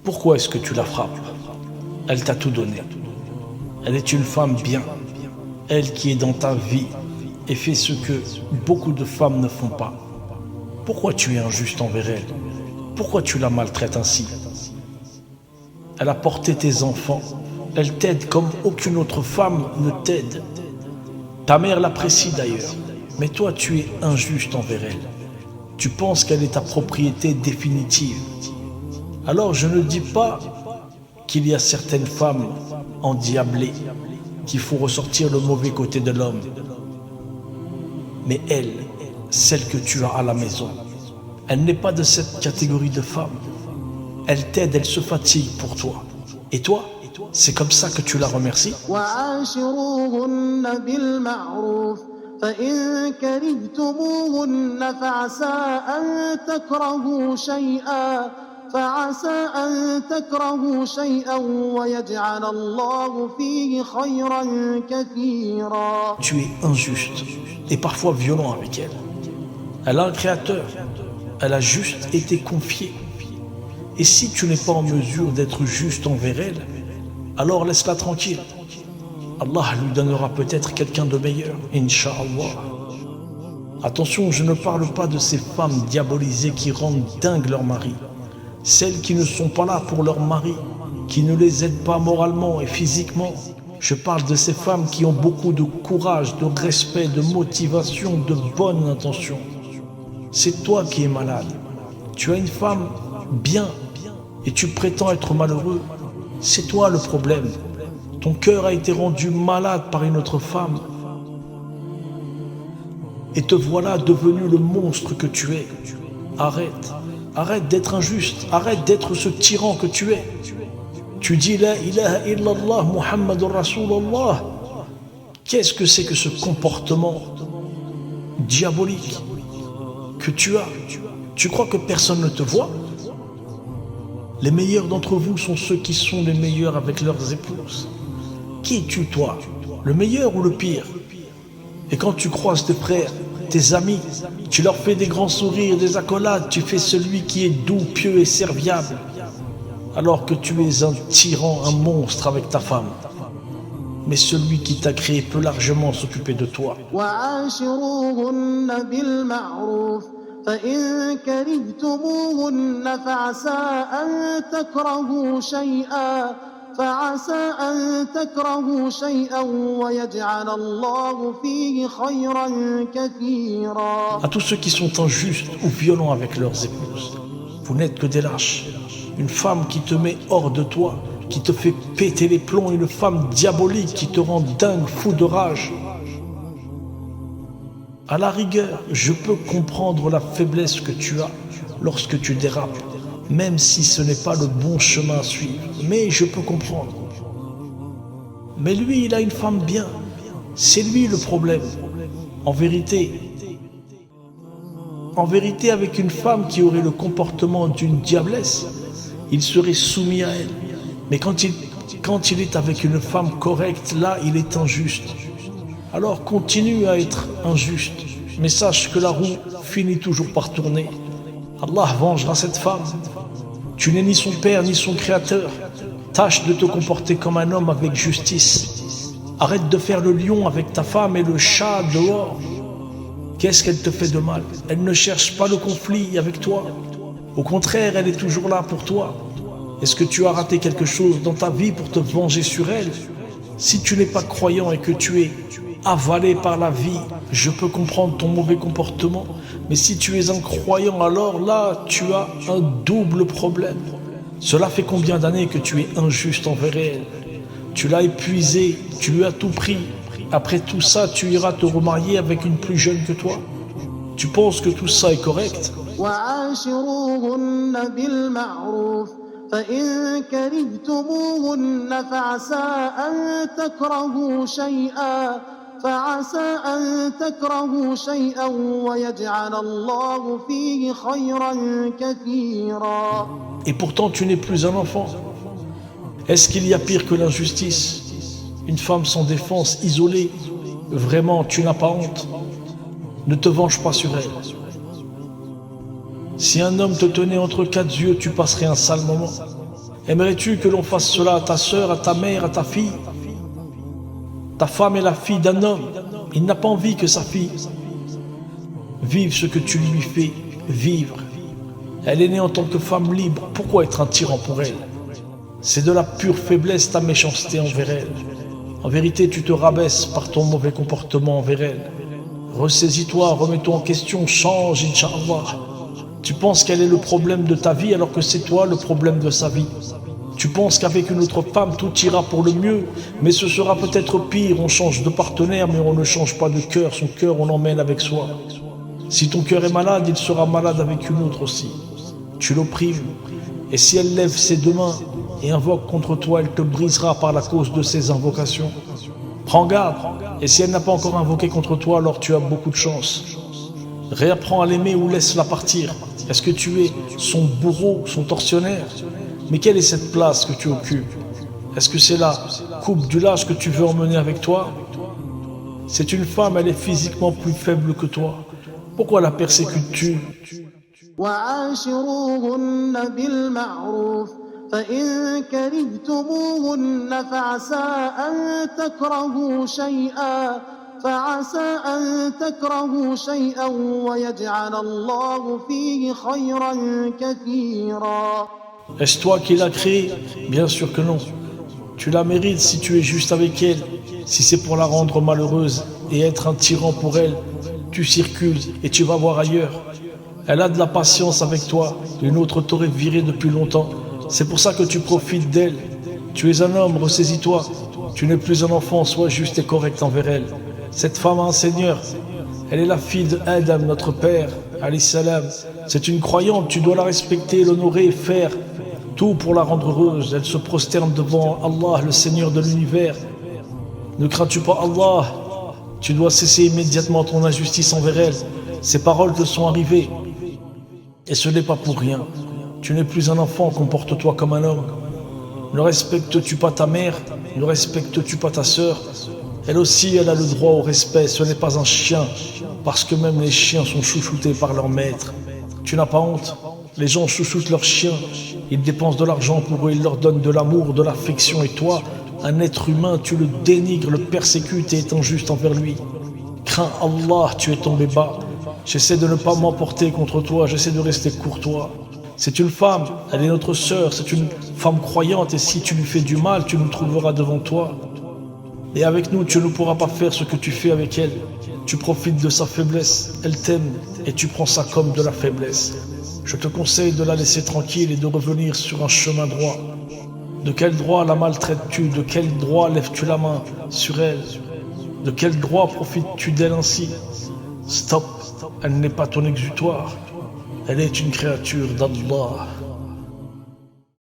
Pourquoi est-ce que tu la frappes? Elle t'a tout donné. Elle est une femme bien. Elle qui est dans ta vie et fait ce que beaucoup de femmes ne font pas. Pourquoi tu es injuste envers elle? Pourquoi tu la maltraites ainsi? Elle a porté tes enfants. Elle t'aide comme aucune autre femme ne t'aide. Ta mère l'apprécie d'ailleurs. Mais toi, tu es injuste envers elle. Tu penses qu'elle est ta propriété définitive. Alors je ne dis pas qu'il y a certaines femmes endiablées qu'il faut ressortir le mauvais côté de l'homme. Mais elle, celle que tu as à la maison, elle n'est pas de cette catégorie de femmes. Elle t'aide, elle se fatigue pour toi. Et toi, c'est comme ça que tu la remercies? فإن كرهتموهن فعسى أن تكرهوا شيئا ويجعل الله فيه خيرا كثيرا. Tu es injuste et parfois violent avec elle. Elle a un créateur. Elle a juste été confiée. Et si tu n'es pas en mesure d'être juste envers elle, alors laisse-la tranquille. Allah lui donnera peut-être quelqu'un de meilleur, Inch'Allah. Attention, je ne parle pas de ces femmes diabolisées qui rendent dingue leur mari. Celles qui ne sont pas là pour leur mari, qui ne les aident pas moralement et physiquement. Je parle de ces femmes qui ont beaucoup de courage, de respect, de motivation, de bonne intention. C'est toi qui es malade. Tu as une femme bien et tu prétends être malheureux. C'est toi le problème. Ton cœur a été rendu malade par une autre femme. Et te voilà devenu le monstre que tu es. Arrête. Arrête d'être injuste. Arrête d'être ce tyran que tu es. Tu dis la ilaha illallah Muhammadur Rasulullah. Qu'est-ce que c'est que ce comportement diabolique que tu as? Tu crois que personne ne te voit? Les meilleurs d'entre vous sont ceux qui sont les meilleurs avec leurs épouses. Qui es-tu, toi? Le meilleur ou le pire? Et quand tu croises tes frères, tes amis, tu leur fais des grands sourires, des accolades, tu fais celui qui est doux, pieux et serviable, alors que tu es un tyran, un monstre avec ta femme. Mais celui qui t'a créé peut largement s'occuper de toi. فإن كرهتموهن فعسى أن تكرهوا شيئا ويجعل الله فيه خيرا كثيرا. À tous ceux qui sont injustes ou violents avec leurs épouses, vous n'êtes que des lâches. Une femme qui te met hors de toi, qui te fait péter les plombs, une femme diabolique qui te rend dingue, fou de rage. À la rigueur, je peux comprendre la faiblesse que tu as lorsque tu dérapes, même si ce n'est pas le bon chemin à suivre. Mais je peux comprendre. Mais lui, il a une femme bien. C'est lui le problème. En vérité, avec une femme qui aurait le comportement d'une diablesse, il serait soumis à elle. Mais quand il est avec une femme correcte, là, il est injuste. Alors continue à être injuste, mais sache que la roue finit toujours par tourner. Allah vengera cette femme. Tu n'es ni son père ni son créateur. Tâche de te comporter comme un homme avec justice. Arrête de faire le lion avec ta femme et le chat dehors. Qu'est-ce qu'elle te fait de mal? Elle ne cherche pas le conflit avec toi. Au contraire, elle est toujours là pour toi. Est-ce que tu as raté quelque chose dans ta vie pour te venger sur elle? Si tu n'es pas croyant et que tu es avalé par la vie, je peux comprendre ton mauvais comportement. Mais si tu es un croyant, alors là, tu as un double problème. Cela fait combien d'années que tu es injuste envers elle? Tu l'as épuisée, tu lui as tout pris. Après tout ça, tu iras te remarier avec une plus jeune que toi? Tu penses que tout ça est correct? فإن كرهتموهن فعسى أن تكرهوا شيئا ويجعل الله فيه خيرا كثيرا. Et pourtant tu n'es plus un enfant. Est-ce qu'il y a pire que l'injustice? Une femme sans défense, isolée. Vraiment, tu n'as pas honte? Ne te venge pas sur elle. Si un homme te tenait entre quatre yeux, tu passerais un sale moment. Aimerais-tu que l'on fasse cela à ta sœur, à ta mère, à ta fille? Ta femme est la fille d'un homme. Il n'a pas envie que sa fille vive ce que tu lui fais vivre. Elle est née en tant que femme libre. Pourquoi être un tyran pour elle? C'est de la pure faiblesse ta méchanceté envers elle. En vérité, tu te rabaisses par ton mauvais comportement envers elle. Ressaisis-toi, remets-toi en question, change, Inch'Allah. Tu penses qu'elle est le problème de ta vie alors que c'est toi le problème de sa vie. Tu penses qu'avec une autre femme, tout ira pour le mieux, mais ce sera peut-être pire. On change de partenaire, mais on ne change pas de cœur. Son cœur, on l'emmène avec soi. Si ton cœur est malade, il sera malade avec une autre aussi. Tu l'opprimes, et si elle lève ses deux mains et invoque contre toi, elle te brisera par la cause de ses invocations. Prends garde, et si elle n'a pas encore invoqué contre toi, alors tu as beaucoup de chance. Réapprends à l'aimer ou laisse-la partir. Est-ce que tu es son bourreau, son tortionnaire? Mais quelle est cette place que tu occupes? Est-ce que c'est la coupe du lâche que tu veux emmener avec toi? C'est une femme, elle est physiquement plus faible que toi. Pourquoi la persécutes-tu? وعاشروهن بالمعروف فإن كرهتموهن فعسى أن تكرهوا شيئا ويجعل الله فيه خيرا كثيرا. Est-ce toi qui l'as créée? Bien sûr que non. Tu la mérites si tu es juste avec elle. Si c'est pour la rendre malheureuse et être un tyran pour elle, tu circules et tu vas voir ailleurs. Elle a de la patience avec toi. Une autre t'aurait viré depuis longtemps. C'est pour ça que tu profites d'elle. Tu es un homme, ressaisis-toi. Tu n'es plus un enfant, sois juste et correct envers elle. Cette femme a un Seigneur. Elle est la fille d'Adam, notre père, alayhi salam. C'est une croyante, tu dois la respecter, l'honorer, faire tout pour la rendre heureuse. Elle se prosterne devant Allah, le Seigneur de l'univers. Ne crains-tu pas Allah? Tu dois cesser immédiatement ton injustice envers elle. Ces paroles te sont arrivées. Et ce n'est pas pour rien. Tu n'es plus un enfant, comporte-toi comme un homme. Ne respectes-tu pas ta mère? Ne respectes-tu pas ta sœur? Elle aussi, elle a le droit au respect. Ce n'est pas un chien, parce que même les chiens sont chouchoutés par leur maître. Tu n'as pas honte? Les gens chouchoutent leurs chiens. Ils dépensent de l'argent pour eux, ils leur donnent de l'amour, de l'affection. Et toi, un être humain, tu le dénigres, le persécutes et es injuste envers lui. Crains Allah, tu es tombé bas. J'essaie de ne pas m'emporter contre toi, j'essaie de rester courtois. C'est une femme, elle est notre sœur, c'est une femme croyante et si tu lui fais du mal, tu nous trouveras devant toi. Et avec nous, tu ne pourras pas faire ce que tu fais avec elle. Tu profites de sa faiblesse, elle t'aime et tu prends ça comme de la faiblesse. Je te conseille de la laisser tranquille et de revenir sur un chemin droit. De quel droit la maltraites-tu? De quel droit lèves-tu la main sur elle? De quel droit profites-tu d'elle ainsi? Stop, elle n'est pas ton exutoire. Elle est une créature d'Allah.